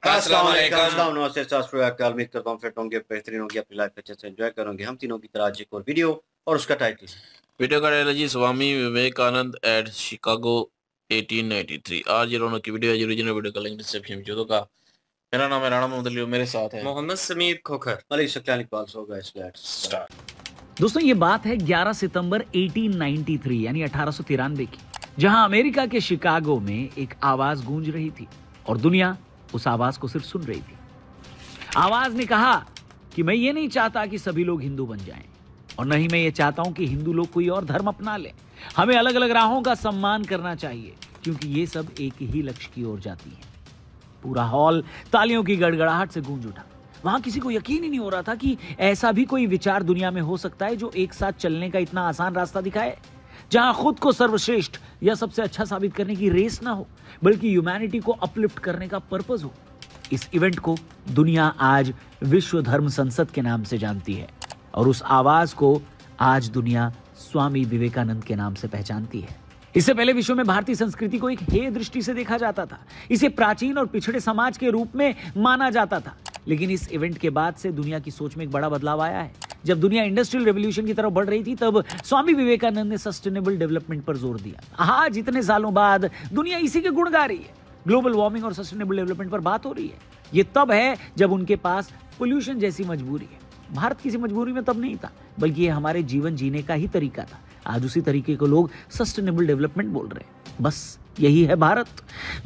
अस्सलाम वालेकुम। नमस्ते, सत श्री अकाल। उम्मीद करता हूँ फिट होंगे, बेहतरीन होंगे, अपनी लाइफ अच्छे से एंजॉय करोगे। हम तीनों की तरह आज एक और वीडियो और उसका टाइटल वीडियो का टाइटल जी स्वामी विवेकानंद एट शिकागो 1893। आज ये दोनों की वीडियो है, ओरिजिनल वीडियो का लिंक डिस्क्रिप्शन में जो का। मेरा नाम है राणा मोहम्मद अली, मेरे साथ है Mohammad Sameer Khokhar, Malik Shaklani Pal. So guys let's start. दोस्तों ये बात है 11 सितंबर 1893 यानी 1893 की, जहां अमेरिका के शिकागो में एक आवाज गूंज रही थी और दुनिया उस आवाज को सिर्फ सुन रही थी। आवाज ने कहा कि मैं ये नहीं चाहता कि सभी लोग हिंदू बन जाएं और न ही मैं ये चाहता हूं कि हिंदू लोग कोई और धर्म अपना लें। हमें अलग अलग राहों का सम्मान करना चाहिए क्योंकि ये सब एक ही लक्ष्य की ओर जाती है। पूरा हॉल तालियों की गड़गड़ाहट से गूंज उठा। वहां किसी को यकीन ही नहीं हो रहा था कि ऐसा भी कोई विचार दुनिया में हो सकता है जो एक साथ चलने का इतना आसान रास्ता दिखाए, जहां खुद को सर्वश्रेष्ठ या सबसे अच्छा साबित करने की रेस ना हो बल्कि ह्यूमैनिटी को अपलिफ्ट करने का पर्पस हो। इस इवेंट को दुनिया आज विश्व धर्म संसद के नाम से जानती है और उस आवाज को आज दुनिया स्वामी विवेकानंद के नाम से पहचानती है। इससे पहले विश्व में भारतीय संस्कृति को एक हेय दृष्टि से देखा जाता था। इसे प्राचीन और पिछड़े समाज के रूप में माना जाता था। लेकिन इस इवेंट के बाद से दुनिया की सोच में एक बड़ा बदलाव आया है। जब दुनिया इंडस्ट्रियल रेवोल्यूशन की तरफ बढ़ रही थी तब स्वामी विवेकानंद ने सस्टेनेबल डेवलपमेंट पर जोर दिया। आज इतने सालों बाद दुनिया इसी के गुण गा रही है। ग्लोबल वार्मिंग और सस्टेनेबल डेवलपमेंट पर बात हो रही है। ये तब है जब उनके पास पोल्यूशन जैसी मजबूरी है। भारत किसी मजबूरी में तब नहीं था बल्कि ये हमारे जीवन जीने का ही तरीका था। आज उसी तरीके को लोग सस्टेनेबल डेवलपमेंट बोल रहे हैं। बस यही है भारत,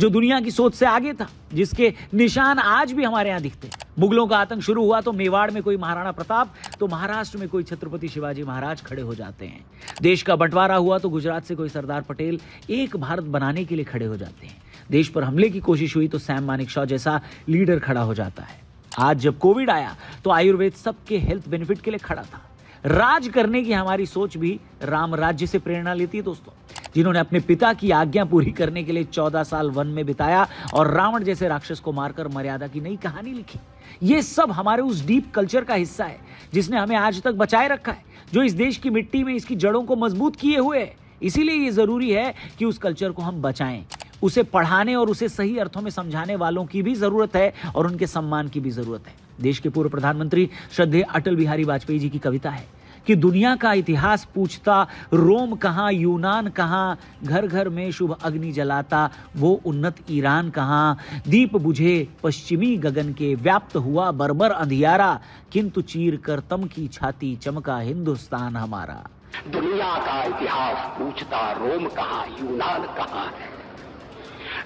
जो दुनिया की सोच से आगे था, जिसके निशान आज भी हमारे यहाँ दिखते हैं। मुगलों का आतंक शुरू हुआ तो मेवाड़ में कोई महाराणा प्रताप, तो महाराष्ट्र में कोई छत्रपति शिवाजी महाराज खड़े हो जाते हैं। देश का बंटवारा हुआ तो गुजरात से कोई सरदार पटेल एक भारत बनाने के लिए खड़े हो जाते हैं। देश पर हमले की कोशिश हुई तो सैम मानेकशॉ जैसा लीडर खड़ा हो जाता है। आज जब कोविड आया तो आयुर्वेद सबके हेल्थ बेनिफिट के लिए खड़ा था। राज करने की हमारी सोच भी राम राज्य से प्रेरणा लेती है दोस्तों, जिन्होंने अपने पिता की आज्ञा पूरी करने के लिए 14 साल वन में बिताया और रावण जैसे राक्षस को मारकर मर्यादा की नई कहानी लिखी। ये सब हमारे उस डीप कल्चर का हिस्सा है जिसने हमें आज तक बचाए रखा है, जो इस देश की मिट्टी में इसकी जड़ों को मजबूत किए हुए है। इसीलिए ये जरूरी है कि उस कल्चर को हम बचाएं। उसे पढ़ाने और उसे सही अर्थों में समझाने वालों की भी जरूरत है और उनके सम्मान की भी जरूरत है। देश के पूर्व प्रधानमंत्री श्रद्धेय अटल बिहारी वाजपेयी जी की कविता है कि दुनिया का इतिहास पूछता रोम कहाँ, यूनान कहाँ, घर घर में शुभ अग्नि जलाता वो उन्नत ईरान कहाँ, दीप बुझे पश्चिमी गगन के, व्याप्त हुआ बर्बर अंधियारा, किंतु चीर कर तम की छाती चमका हिंदुस्तान हमारा। दुनिया का इतिहास पूछता रोम कहाँ, यूनान कहाँ है।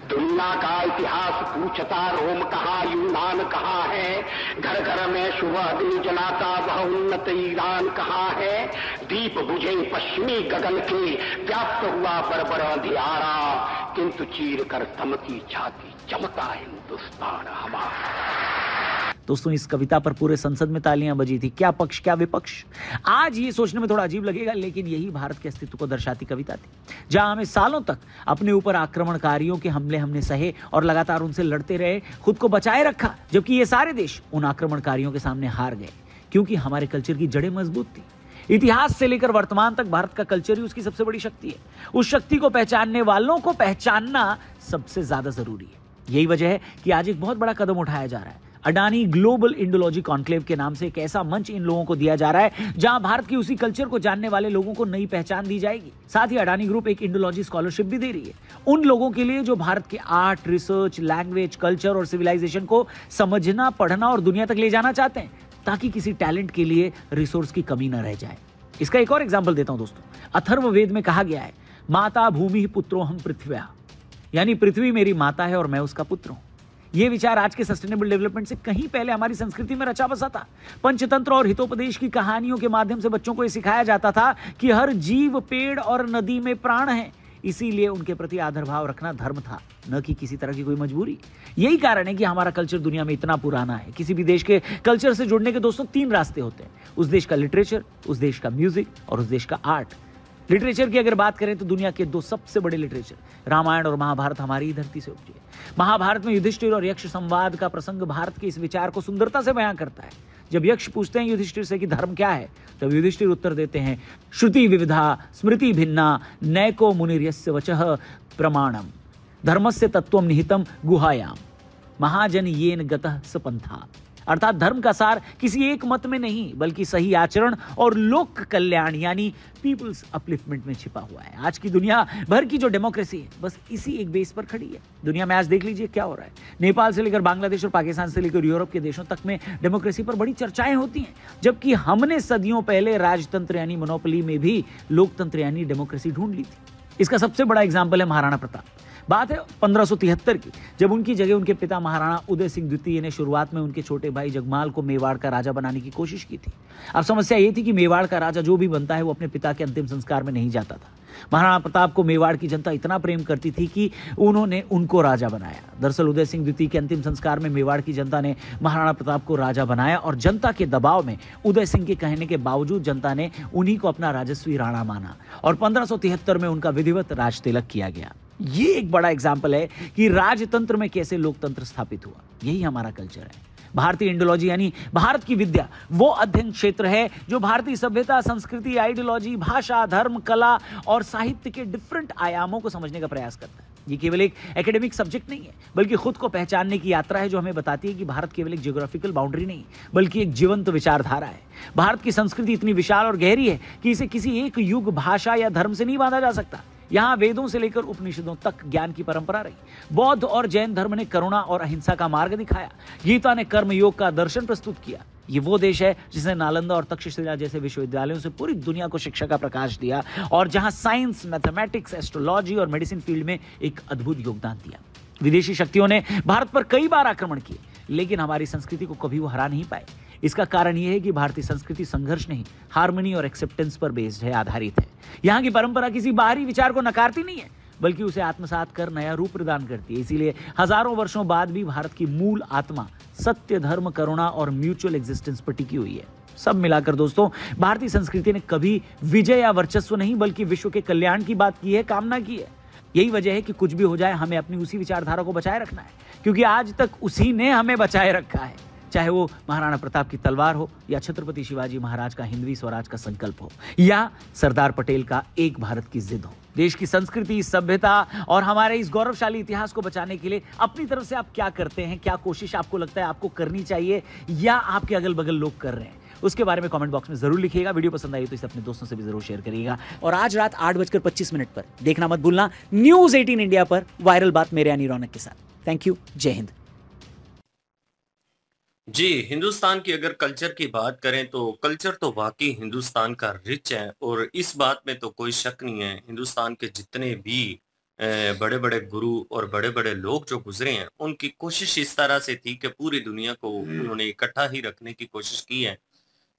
दुनिया का इतिहास पूछता रोम कहाँ, यूनान कहाँ है। घर घर में शुभ अग्नि जलाता वह उन्नत ईरान कहाँ है। दीप बुझे पश्चिमी गगन के, व्याप्त हुआ बर्बर अंधियारा, किंतु चीर कर तम की छाती चमका हिंदुस्तान हमारा। दोस्तों इस कविता पर पूरे संसद में तालियां बजी थी। क्या पक्ष क्या विपक्ष। आज ये सोचने में थोड़ा अजीब लगेगा लेकिन यही भारत के अस्तित्व को दर्शाती कविता थी, जहां हमें सालों तक अपने ऊपर आक्रमणकारियों के हमले हमने सहे और लगातार उनसे लड़ते रहे, खुद को बचाए रखा, जबकि ये सारे देश उन आक्रमणकारियों के सामने हार गए क्योंकि हमारे कल्चर की जड़ें मजबूत थी। इतिहास से लेकर वर्तमान तक भारत का कल्चर ही उसकी सबसे बड़ी शक्ति है। उस शक्ति को पहचानने वालों को पहचानना सबसे ज्यादा जरूरी है। यही वजह है कि आज एक बहुत बड़ा कदम उठाया जा रहा है। अडानी ग्लोबल इंडोलॉजी कॉन्क्लेव के नाम से एक ऐसा मंच इन लोगों को दिया जा रहा है जहां भारत की उसी कल्चर को जानने वाले लोगों को नई पहचान दी जाएगी। साथ ही अडानी ग्रुप एक इंडोलॉजी स्कॉलरशिप भी दे रही है उन लोगों के लिए जो भारत के आर्ट, रिसर्च, लैंग्वेज, कल्चर और सिविलाइजेशन को समझना, पढ़ना और दुनिया तक ले जाना चाहते हैं, ताकि किसी टैलेंट के लिए रिसोर्स की कमी न रह जाए। इसका एक और एग्जाम्पल देता हूं दोस्तों। अथर्ववेद में कहा गया है, माता भूमि पुत्रो हम पृथ्व्या, यानी पृथ्वी मेरी माता है और मैं उसका पुत्र हूं। यह विचार आज के सस्टेनेबल डेवलपमेंट से कहीं पहले हमारी संस्कृति में रचा बसा था। पंचतंत्र और हितोपदेश की कहानियों के माध्यम से बच्चों को यह सिखाया जाता था कि हर जीव, पेड़ और नदी में प्राण है। इसीलिए उनके प्रति आदर भाव रखना धर्म था, न कि किसी तरह की कोई मजबूरी। यही कारण है कि हमारा कल्चर दुनिया में इतना पुराना है। किसी भी देश के कल्चर से जुड़ने के दोस्तों 3 रास्ते होते हैं, उस देश का लिटरेचर, उस देश का म्यूजिक और उस देश का आर्ट। लिटरेचर की अगर बात करें तो दुनिया के 2 सबसे बड़े लिटरेचर रामायण और महाभारत हमारी ही धरती से उपजे। महाभारत में युधिष्ठिर और यक्ष संवाद का प्रसंग भारत के इस विचार को सुंदरता से बयां करता है। जब यक्ष पूछते हैं युधिष्ठिर से कि धर्म क्या है, तब युधिष्ठिर उत्तर देते हैं, श्रुति विविधा स्मृति भिन्ना नैको मुनिर्यस्य वचः प्रमाणम धर्मस्य तत्वम निहितम गुहायाम। महाजन येन गतः सपंथा। अर्थात धर्म का सार किसी एक मत में नहीं बल्कि सही आचरण और लोक कल्याण यानी पीपल्स अपलिफ्टमेंट में छिपा हुआ है। आज की दुनिया भर की जो डेमोक्रेसी है बस इसी एक बेस पर खड़ी है। दुनिया में आज देख लीजिए क्या हो रहा है। नेपाल से लेकर बांग्लादेश और पाकिस्तान से लेकर यूरोप के देशों तक में डेमोक्रेसी पर बड़ी चर्चाएं होती हैं, जबकि हमने सदियों पहले राजतंत्र यानी मोनोपोली में भी लोकतंत्र यानी डेमोक्रेसी ढूंढ ली थी। इसका सबसे बड़ा एग्जाम्पल है महाराणा प्रताप। बात है 1573 की, जब उनकी जगह उनके पिता महाराणा उदय सिंह द्वितीय ने शुरुआत में उनके छोटे भाई जगमाल को मेवाड़ का राजा बनाने की कोशिश की थी। अब समस्या ये थी कि मेवाड़ का राजा जो भी बनता है वो अपने पिता के अंतिम संस्कार में नहीं जाता था। महाराणा प्रताप को मेवाड़ की जनता इतना प्रेम करती थी कि उन्होंने उनको राजा बनाया। दरअसल उदय सिंह द्वितीय के अंतिम संस्कार में मेवाड़ की जनता ने महाराणा प्रताप को राजा बनाया और जनता के दबाव में उदय सिंह के कहने के बावजूद जनता ने उन्हीं को अपना राजस्वी राणा माना और 1573 में उनका विधिवत राज तिलक किया गया। ये एक बड़ा एग्जाम्पल है कि राजतंत्र में कैसे लोकतंत्र स्थापित हुआ। यही हमारा कल्चर है। भारतीय इंडोलॉजी यानी भारत की विद्या वो अध्ययन क्षेत्र है जो भारतीय सभ्यता, संस्कृति, आइडियोलॉजी, भाषा, धर्म, कला और साहित्य के डिफरेंट आयामों को समझने का प्रयास करता है। ये केवल एक एकेडमिक सब्जेक्ट नहीं है बल्कि खुद को पहचानने की यात्रा है जो हमें बताती है कि भारत केवल एक ज्योग्राफिकल बाउंड्री नहीं बल्कि एक जीवंत विचारधारा है। भारत की संस्कृति इतनी विशाल और गहरी है कि इसे किसी एक युग, भाषा या धर्म से नहीं बांधा जा सकता। यहाँ वेदों से लेकर उपनिषदों तक ज्ञान की परंपरा रही। बौद्ध और जैन धर्म ने करुणा और अहिंसा का मार्ग दिखाया। गीता ने कर्म योग का दर्शन प्रस्तुत किया। ये वो देश है जिसने नालंदा और तक्षशिला जैसे विश्वविद्यालयों से पूरी दुनिया को शिक्षा का प्रकाश दिया और जहां साइंस, मैथमेटिक्स, एस्ट्रोलॉजी और मेडिसिन फील्ड में एक अद्भुत योगदान दिया। विदेशी शक्तियों ने भारत पर कई बार आक्रमण किए लेकिन हमारी संस्कृति को कभी वो हरा नहीं पाए। इसका कारण यह है कि भारतीय संस्कृति संघर्ष नहीं, हार्मनी और एक्सेप्टेंस पर बेस्ड है, आधारित है। यहाँ की परंपरा किसी बाहरी विचार को नकारती नहीं है बल्कि उसे आत्मसात कर नया रूप प्रदान करती है। इसीलिए हजारों वर्षों बाद भी भारत की मूल आत्मा सत्य, धर्म, करुणा और म्यूचुअल एग्जिस्टेंस पर टिकी हुई है। सब मिलाकर दोस्तों, भारतीय संस्कृति ने कभी विजय या वर्चस्व नहीं बल्कि विश्व के कल्याण की बात की है, कामना की है। यही वजह है कि कुछ भी हो जाए हमें अपनी उसी विचारधारा को बचाए रखना है, क्योंकि आज तक उसी ने हमें बचाए रखा है। चाहे वो महाराणा प्रताप की तलवार हो या छत्रपति शिवाजी महाराज का हिंदवी स्वराज का संकल्प हो या सरदार पटेल का एक भारत की जिद हो। देश की संस्कृति, सभ्यता और हमारे इस गौरवशाली इतिहास को बचाने के लिए अपनी तरफ से आप क्या करते हैं, क्या कोशिश आपको लगता है आपको करनी चाहिए या आपके अगल बगल लोग कर रहे हैं, उसके बारे में कमेंट बॉक्स में जरूर लिखिएगा। वीडियो पसंद आई तो इसे अपने दोस्तों से भी जरूर शेयर करिएगा। और आज रात 8:25 पर देखना मत भूलना न्यूज़ 18 इंडिया पर वायरल बात मेरे यानी रौनक के साथ। थैंक यू, जय हिंद। जी, हिंदुस्तान की अगर कल्चर की बात करें तो कल्चर तो वाकई हिंदुस्तान का रिच है और इस बात में तो कोई शक नहीं है। हिंदुस्तान के जितने भी बड़े बड़े गुरु और बड़े बड़े लोग जो गुजरे हैं उनकी कोशिश इस तरह से थी कि पूरी दुनिया को उन्होंने इकट्ठा ही रखने की कोशिश की है।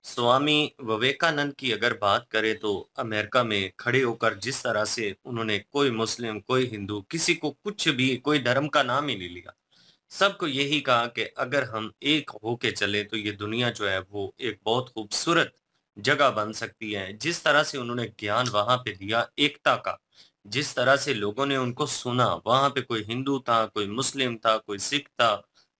स्वामी विवेकानंद की अगर बात करें तो अमेरिका में खड़े होकर जिस तरह से उन्होंने कोई मुस्लिम, कोई हिंदू, किसी को कुछ भी, कोई धर्म का नाम ही नहीं लिया, सबको यही कहा कि अगर हम एक होके चले तो ये दुनिया जो है वो एक बहुत खूबसूरत जगह बन सकती है। जिस तरह से उन्होंने ज्ञान वहां पे दिया एकता का, जिस तरह से लोगों ने उनको सुना, वहां पे कोई हिंदू था, कोई मुस्लिम था, कोई सिख था,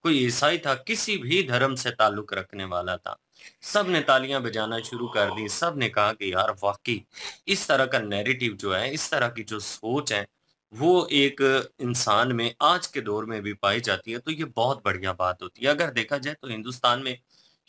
कोई ईसाई था, किसी भी धर्म से ताल्लुक रखने वाला था, सब ने तालियां बजाना शुरू कर दी। सब ने कहा कि यार वाकई इस तरह का नैरेटिव जो है, इस तरह की जो सोच है वो एक इंसान में आज के दौर में भी पाई जाती है, तो ये बहुत बढ़िया बात होती है। अगर देखा जाए तो हिंदुस्तान में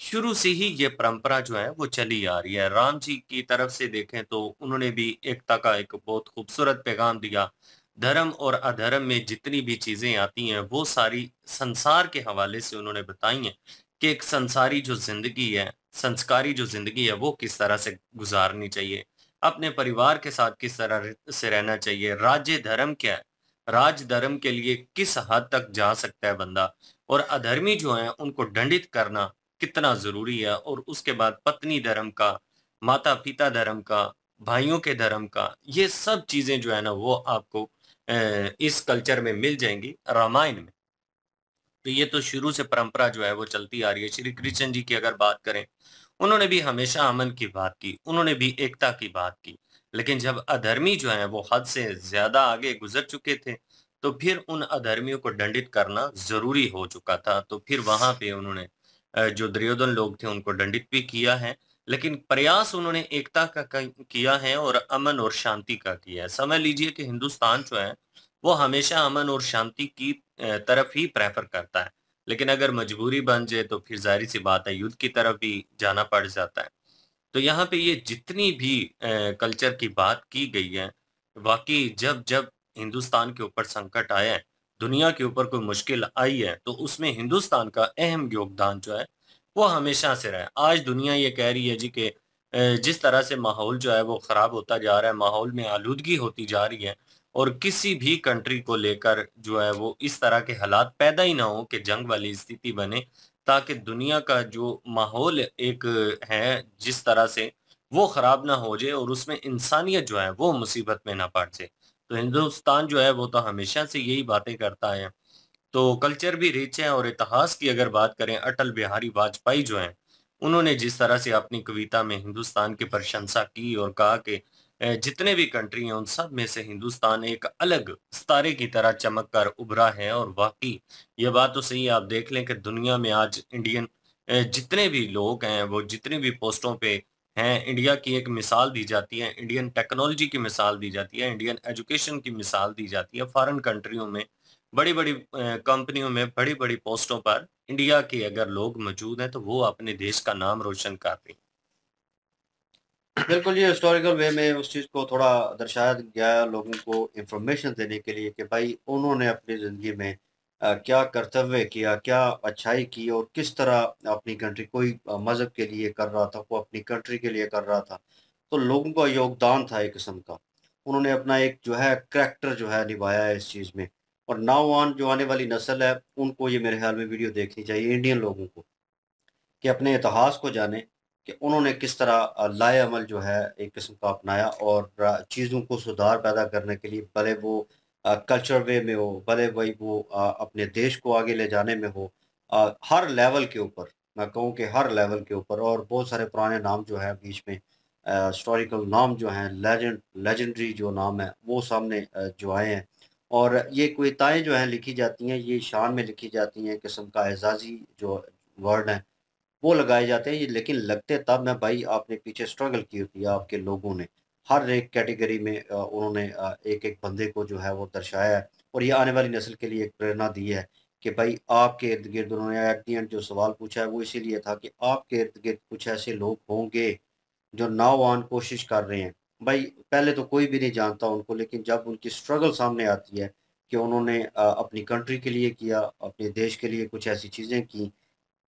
शुरू से ही ये परंपरा जो है वो चली आ रही है। राम जी की तरफ से देखें तो उन्होंने भी एकता का एक बहुत खूबसूरत पैगाम दिया। धर्म और अधर्म में जितनी भी चीजें आती हैं वो सारी संसार के हवाले से उन्होंने बताई हैं कि एक संसारी जो जिंदगी है, संस्कारी जो जिंदगी है वो किस तरह से गुजारनी चाहिए, अपने परिवार के साथ किस तरह से रहना चाहिए, राज्य धर्म क्या है, राज धर्म के लिए किस हद तक जा सकता है बंदा, और अधर्मी जो है उनको दंडित करना कितना जरूरी है। और उसके बाद पत्नी धर्म का, माता पिता धर्म का, भाइयों के धर्म का, ये सब चीजें जो है ना वो आपको इस कल्चर में मिल जाएंगी रामायण में। तो ये तो शुरू से परंपरा जो है वो चलती आ रही है। श्री कृष्ण जी की अगर बात करें, उन्होंने भी हमेशा अमन की बात की, उन्होंने भी एकता की बात की, लेकिन जब अधर्मी जो है वो हद से ज्यादा आगे गुजर चुके थे तो फिर उन अधर्मियों को दंडित करना जरूरी हो चुका था। तो फिर वहां पे उन्होंने जो दुर्योधन लोग थे उनको दंडित भी किया है, लेकिन प्रयास उन्होंने एकता का किया है और अमन और शांति का किया है। समझ लीजिए कि हिंदुस्तान जो है वो हमेशा अमन और शांति की तरफ ही प्रेफर करता है। लेकिन अगर मजबूरी बन जाए तो फिर ज़ाहिर सी बात है युद्ध की तरफ भी जाना पड़ जाता है। तो यहाँ पे ये जितनी भी कल्चर की बात की गई है, वाक़ई जब-जब हिंदुस्तान के ऊपर संकट आया है, दुनिया के ऊपर कोई मुश्किल आई है, तो उसमें हिंदुस्तान का अहम योगदान जो है, वो हमेशा से रहा है। आज दुनिया ये कह रही है जी कि जिस तरह से माहौल जो है वो ख़राब होता जा रहा है, माहौल में आलूदगी होती जा रही है और किसी भी कंट्री को लेकर जो है वो इस तरह के हालात पैदा ही ना हो कि जंग वाली स्थिति बने, ताकि दुनिया का जो माहौल एक है जिस तरह से वो खराब ना हो जाए और उसमें इंसानियत जो है वो मुसीबत में ना पड़ जाए। तो हिंदुस्तान जो है वो तो हमेशा से यही बातें करता है। तो कल्चर भी रिच है और इतिहास की अगर बात करें अटल बिहारी वाजपेयी जो हैं, उन्होंने जिस तरह से अपनी कविता में हिंदुस्तान की प्रशंसा की और कहा कि जितने भी कंट्री हैं उन सब में से हिंदुस्तान एक अलग सितारे की तरह चमक कर उभरा है और वाक़ई ये बात तो सही है। आप देख लें कि दुनिया में आज इंडियन जितने भी लोग हैं वो जितनी भी पोस्टों पे हैं, इंडिया की एक मिसाल दी जाती है, इंडियन टेक्नोलॉजी की मिसाल दी जाती है, इंडियन एजुकेशन की मिसाल दी जाती है। फ़ॉरेन कंट्रियों में बड़ी-बड़ी कंपनियों में बड़ी-बड़ी पोस्टों पर इंडिया के अगर लोग मौजूद हैं, तो वो अपने देश का नाम रोशन कर रहे हैं। बिल्कुल, ये हिस्टोरिकल वे में उस चीज़ को थोड़ा दर्शाया गया लोगों को इन्फॉर्मेशन देने के लिए कि भाई उन्होंने अपनी ज़िंदगी में क्या कर्तव्य किया, क्या अच्छाई की और किस तरह अपनी कंट्री कोई मज़हब के लिए कर रहा था, वो अपनी कंट्री के लिए कर रहा था। तो लोगों का योगदान था एक किस्म का। उन्होंने अपना एक जो है करैक्टर जो है निभाया है इस चीज़ में और नाउ ऑन जो आने वाली नस्ल है, उनको ये मेरे ख़्याल में वीडियो देखनी चाहिए इंडियन लोगों को। कि अपने इतिहास को जानें कि उन्होंने किस तरह लाए-अमल जो है एक किस्म का अपनाया और चीज़ों को सुधार पैदा करने के लिए भले वो कल्चर वे में हो, भले वही वो अपने देश को आगे ले जाने में हो हर लेवल के ऊपर, मैं कहूँ कि हर लेवल के ऊपर और बहुत सारे पुराने नाम जो हैं बीच में हिस्टोरिकल नाम जो हैं, लेजेंडरी जो नाम है, वो सामने जो आए हैं और ये कविताएँ जो हैं लिखी जाती हैं, ये शान में लिखी जाती हैं, एक किस्म का एज़ाज़ी जो वर्ड है वो लगाए जाते हैं ये लेकिन लगते तब हैं भाई आपने पीछे स्ट्रगल की होती है आपके लोगों ने। हर एक कैटेगरी में उन्होंने एक-एक बंदे को जो है वो दर्शाया है और ये आने वाली नस्ल के लिए एक प्रेरणा दी है कि भाई आपके इर्द-गिर्द उन्होंने एट द एंड जो सवाल पूछा है वो इसीलिए था कि आपके इर्द-गिर्द कुछ ऐसे लोग होंगे जो नाउ ऑन कोशिश कर रहे हैं। भाई पहले तो कोई भी नहीं जानता उनको लेकिन जब उनकी स्ट्रगल सामने आती है कि उन्होंने अपनी कंट्री के लिए किया, अपने देश के लिए कुछ ऐसी चीज़ें की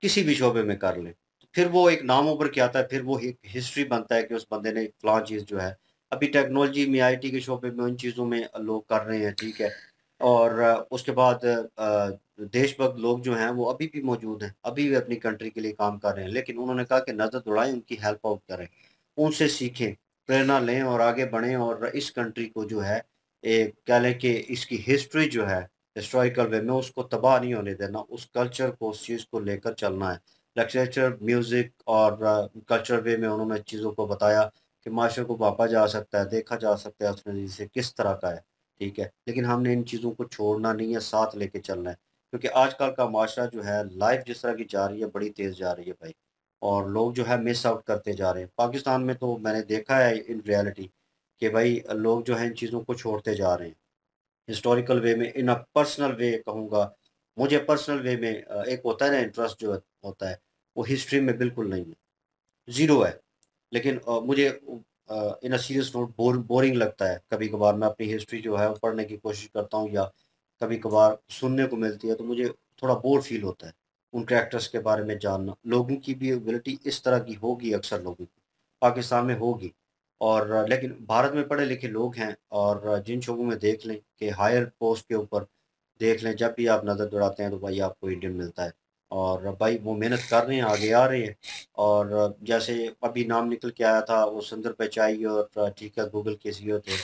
किसी भी शोबे में कर लें। फिर वो एक नाम उभर के आता है, फिर वो एक हिस्ट्री बनता है कि उस बंदे ने फलाँ चीज़ जो है अभी टेक्नोलॉजी में आईटी के शोबे में उन चीज़ों में लोग कर रहे हैं, ठीक है। और उसके बाद देशभक्त लोग जो हैं वो अभी भी मौजूद हैं, अभी भी अपनी कंट्री के लिए काम कर रहे हैं। लेकिन उन्होंने कहा कि नज़र दौड़ाएँ, उनकी हेल्प आउट करें, उनसे सीखें, प्रेरणा लें और आगे बढ़ें और इस कंट्री को जो है एक कह लें कि इसकी हिस्ट्री जो है हिस्टोरिकल वे में उसको तबाह नहीं होने देना, उस कल्चर को, उस चीज़ को लेकर चलना है। लिटरेचर, म्यूज़िक और कल्चर वे में उन्होंने चीज़ों को बताया कि माशरे को मापा जा सकता है, देखा जा सकता है उस नज़रिए से किस तरह का है, ठीक है। लेकिन हमने इन चीज़ों को छोड़ना नहीं है, साथ लेके चलना है। क्योंकि आजकल का माशरा जो है, लाइफ़ जिस तरह की जा रही है, बड़ी तेज़ जा रही है भाई और लोग जो है मिस आउट करते जा रहे हैं। पाकिस्तान में तो मैंने देखा है इन रियलिटी कि भाई लोग जो हैं इन चीज़ों को छोड़ते जा रहे हैं। हिस्टोरिकल वे में इन अ पर्सनल वे कहूँगा, मुझे पर्सनल वे में एक होता है ना इंटरेस्ट जो होता है, वो हिस्ट्री में बिल्कुल नहीं है, ज़ीरो है। लेकिन मुझे इन अ सीरियस नोट बोरिंग लगता है, कभी-कभार मैं अपनी हिस्ट्री जो है वो पढ़ने की कोशिश करता हूँ या कभी-कभार सुनने को मिलती है, तो मुझे थोड़ा बोर फ़ील होता है, उन कैरेक्टर्स के बारे में जानना। लोगों की भी एबिलिटी इस तरह की होगी अक्सर लोगों की, पाकिस्तान में होगी और लेकिन भारत में पढ़े-लिखे लोग हैं और जिन शोबों में देख लें कि हायर पोस्ट के ऊपर देख लें, जब भी आप नज़र दौड़ाते हैं तो भाई आपको इंडियन मिलता है और भाई वो मेहनत कर रहे हैं, आगे आ रहे हैं और जैसे अभी नाम निकल के आया था वो सुंदर पिचाई और ठीक है गूगल के सीईओ थे,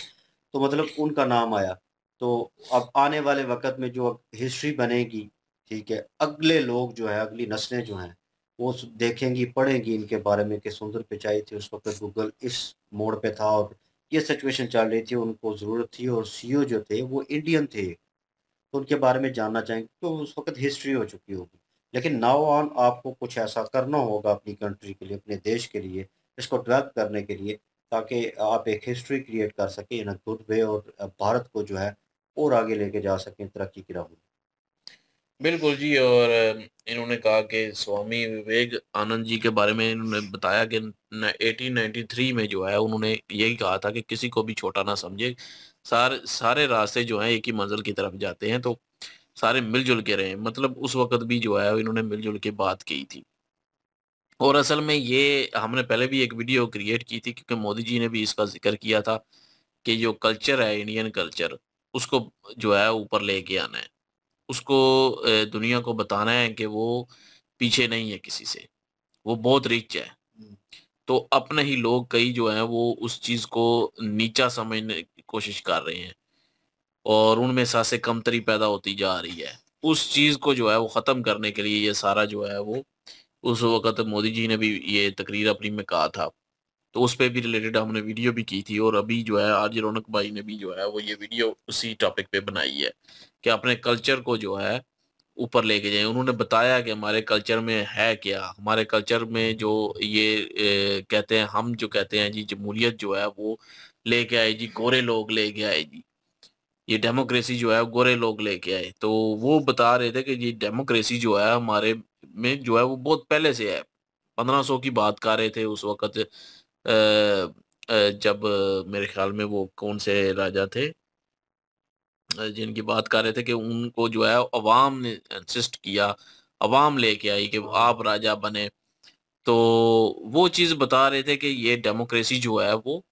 तो मतलब उनका नाम आया। तो अब आने वाले वक़्त में जो अब हिस्ट्री बनेगी, ठीक है, अगले लोग जो है, अगली नस्लें जो हैं, वो देखेंगी, पढ़ेंगी इनके बारे में कि सुंदर पिचाई थी, उस वक़्त गूगल इस मोड़ पे था और ये सिचुएशन चल रही थी, उनको ज़रूरत थी और सीईओ जो थे वो इंडियन थे। तो उनके बारे में जानना चाहेंगे, तो उस वक़्त हिस्ट्री हो चुकी होगी। लेकिन नाउ ऑन आपको कुछ ऐसा करना होगा अपनी कंट्री के लिए, अपने देश के लिए, इसको डेवलप करने के लिए, ताकि आप एक हिस्ट्री क्रिएट कर सकें इन अ गुड वे और भारत को जो है और आगे लेके जा सकें तरक्की की राह में। बिल्कुल जी। और इन्होंने कहा कि स्वामी विवेक आनंद जी के बारे में इन्होंने बताया कि 1893 में जो है उन्होंने यही कहा था कि किसी को भी छोटा ना समझे, सारे रास्ते जो हैं एक ही मंजिल की तरफ जाते हैं, तो सारे मिलजुल के रहें। मतलब उस वक्त भी जो है इन्होंने मिलजुल के बात की थी। और असल में ये हमने पहले भी एक वीडियो क्रिएट की थी, क्योंकि मोदी जी ने भी इसका जिक्र किया था कि जो कल्चर है, इंडियन कल्चर, उसको जो है ऊपर लेके आना है, उसको दुनिया को बताना है कि वो पीछे नहीं है किसी से, वो बहुत रिच है। तो अपने ही लोग कई जो हैं वो उस चीज़ को नीचा समझने की कोशिश कर रहे हैं, और उनमें सांसें कमतरी पैदा होती जा रही है। उस चीज़ को जो है वो ख़त्म करने के लिए ये सारा जो है वो, उस वक़्त मोदी जी ने भी ये तकरीर अपनी में कहा था, तो उस पे भी रिलेटेड हमने वीडियो भी की थी। और अभी जो है आज रौनक भाई ने भी जो है वो ये वीडियो उसी टॉपिक पे बनाई है कि अपने कल्चर को जो है ऊपर लेके जाएँ। उन्होंने बताया कि हमारे कल्चर में है क्या, हमारे कल्चर में जो ये कहते हैं, हम जो कहते हैं जी जमहूरियत जो है वो लेके आए जी गोरे लोग लेके आए जी, ये डेमोक्रेसी जो है वो गोरे लोग लेके आए। तो वो बता रहे थे कि ये डेमोक्रेसी जो है हमारे में जो है वो बहुत पहले से है। 1500 की बात कर रहे थे उस वक़्त, जब मेरे ख़्याल में वो कौन से राजा थे जिनकी बात कर रहे थे कि उनको जो है अवाम ने इंसिस्ट किया, अवाम लेके आई कि आप राजा बने। तो वो चीज़ बता रहे थे कि ये डेमोक्रेसी जो है वो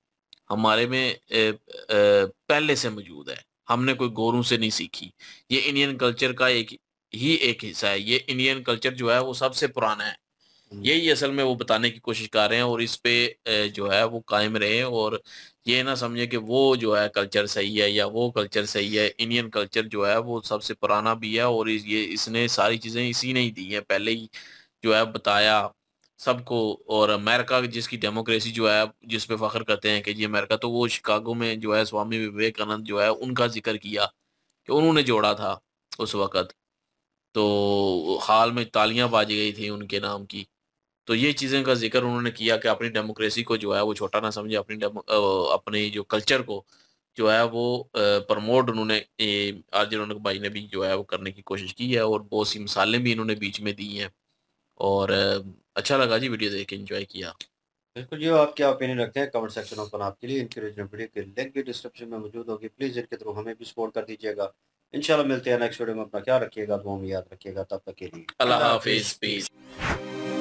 हमारे में पहले से मौजूद है, हमने कोई गोरों से नहीं सीखी। ये इंडियन कल्चर का एक हिस्सा है। ये इंडियन कल्चर जो है वो सबसे पुराना है। यही असल में वो बताने की कोशिश कर रहे हैं, और इस पे जो है वो कायम रहें, और ये ना समझे कि वो जो है कल्चर सही है या वो कल्चर सही है। इंडियन कल्चर जो है वो सबसे पुराना भी है, और इसने सारी चीज़ें इसी ने ही दी हैं, पहले ही जो है बताया सबको। और अमेरिका जिसकी डेमोक्रेसी जो है जिस पे फ़ख्र करते हैं कि जी अमेरिका, तो वो शिकागो में जो है स्वामी विवेकानंद जो है उनका ज़िक्र किया कि उन्होंने जोड़ा था उस वक़्त। तो हाल में तालियाँ बाजी गई थी उनके नाम की। तो ये चीज़ें का ज़िक्र उन्होंने किया कि अपनी डेमोक्रेसी को जो है वो छोटा ना समझे, अपनी जो कल्चर को जो है वो प्रमोट उन्होंने आरजे रौनक भाई ने भी जो है वो करने की कोशिश की है, और बहुत सी मिसालें भी इन्होंने बीच में दी हैं। और अच्छा लगा जी वीडियो देख के, एंजॉय किया। बिल्कुल जी, आप क्या ओपिनियन रखते हैं कमेंट सेक्शन ओपन आपके लिए। इनकी ओरिजिनल वीडियो की लिंक भी डिस्क्रिप्शन में मौजूद होगी, प्लीज़ इनके थ्रू हमें भी सपोर्ट कर दीजिएगा। इंशाल्लाह मिलते हैं नेक्स्ट वीडियो में। अपना ख्याल रखिएगा, दुआ में याद रखिएगा। तब तक के लिए अल्लाह अल्लाह हाफिज़, हाफिज़, पीस। पीस।